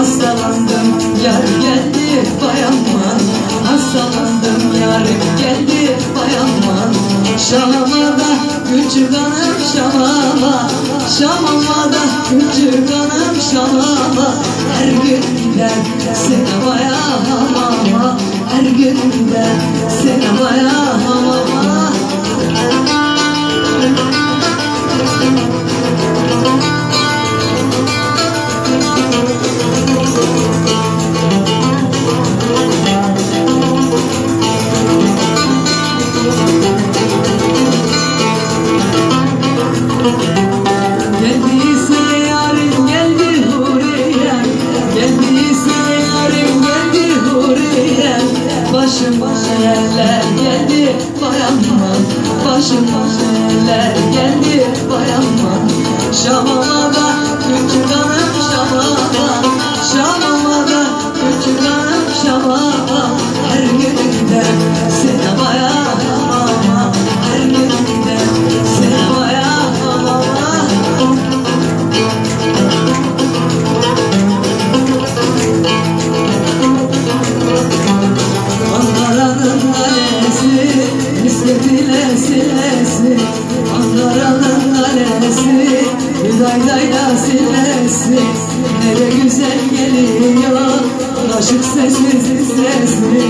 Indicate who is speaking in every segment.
Speaker 1: hastalandım, yar geldi bayanman. Hastalandım, yarim geldi bayanman. Şamama da küçük hanım Şamama, Şamama da küçük hanım Şamama. Her gün gider sinemaya hamama, her gün gider sinemaya hamama. Geldiyse yarim geldi huriye, geldiyse yarim geldi huriye. Başıma eller geldi bayanman, başıma eller geldi bayanman. Şamama da küçük hanım Şamama, Şamama da küçük hanım Şamama. Her gün gider sinemaya hamama, her gün gider sinemaya hamama. Ankara'nın kalesi, misketiyle silesi. Ankara'nın kalesi, Hüdayda'yla silesi. Nere güzel geliyor, aşık sessiz sesli.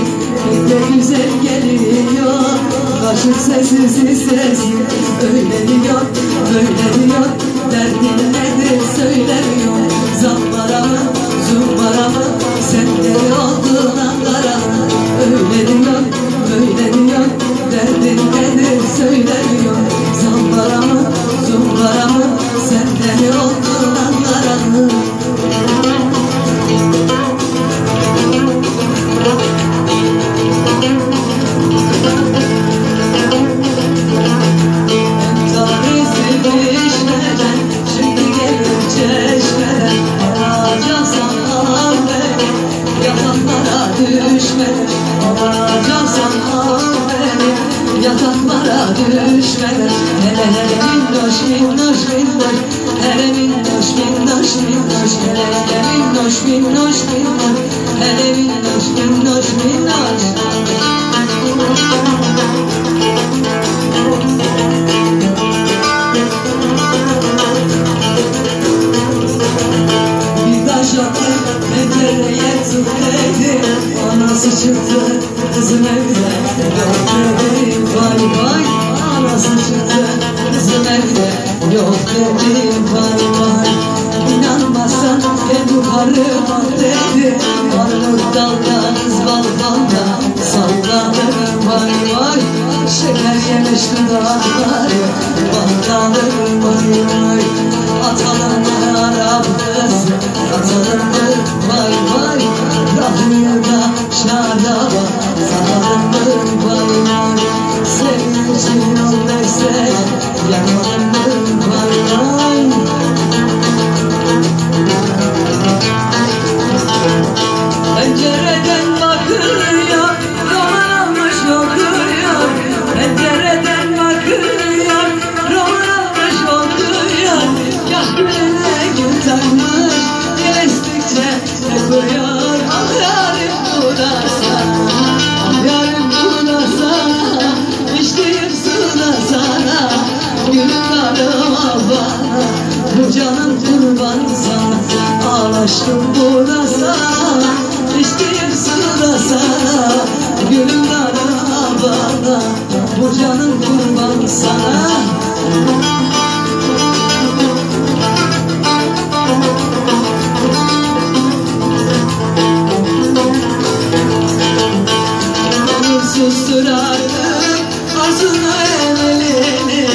Speaker 1: Ne güzel geliyor, aşık sessiz sesli. Öyle diyor, böyle diyor, derdin nedir söylemiyor. Zampara mı, zumbara mı, sen deli oldun Ankara. Öyle diyor, böyle diyor, derdin nedir söylemiyor. Zampara mı, zumbara mı, sen deli oldun Ankara. Yataklara düşmeden, hele hele minnoş minnoş minnoş, hele minnoş minnoş minnoş, hele hele minnoş minnoş minnoş, hele minnoş minnoş minnoş. Bir taş attı pencereye tut dedi, anası çıktı kızım evde yok dedi. Vay vay, anası çıktı kızım evde yok dedi. Vay vay, inanmazsan gel yukarı bak dedi. Armut dalda, kız balkonda sallanır. Vay vay, şeker yemiş dudakları bandalı. Vay vay, atalım mı Arap kızı, atalım mı? Vay vay, rahmına şaraba saralım mı? Vay vay, senin için olmaysa yakalım mı? Vay vay. Pencereden bakıyor, roman almış okuyor. Pencereden bakıyor, roman almış okuyor. Kah gülüne gül takmış, gel estikçe koyuyor. Ah yarim bu da sana, ah yarim bu da sana, içtiğim su da sana, gülüm darıma bana, bu canım kurban sana. Al aşkım bu da sana, içtiğim su da sana, gülüm darıma bana, bu canım kurban sana. Susturardım arzuna emelini,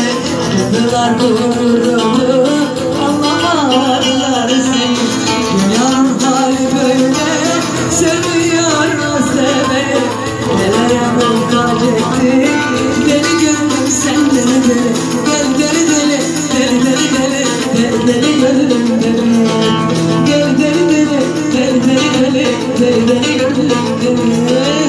Speaker 1: kırdılar gururumu, anlamadılar seni. Dünyanın hali böyle, seviyor o seveni. Nelere muhtaç etti, deli gönlüm sen deli deli. Gel deli deli, deli deli deli, deli deli gönlüm deli. Gel deli deli, deli deli deli, deli deli gönlüm deli.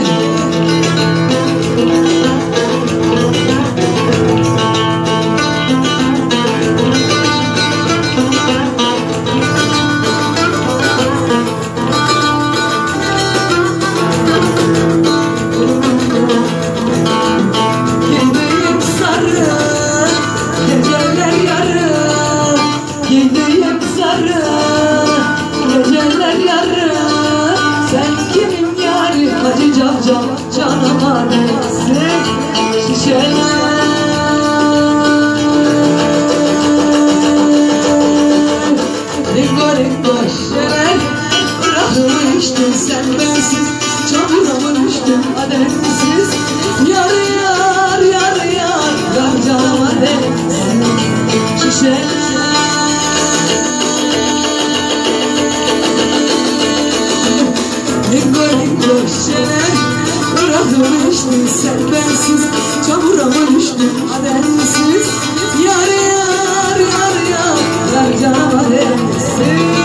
Speaker 1: şişeler. Ringo ringo şişeler. Bırakımı içtin sen bensiz, çamura mı düştün ademsiz? Yar yar yar yar, yar canıma değsin şişeler. Ringo ringo şişeler. Bırakımı içtin sen bensiz, çamura mı düştün ademsiz? Yar yar yar yar, yar canıma değsin.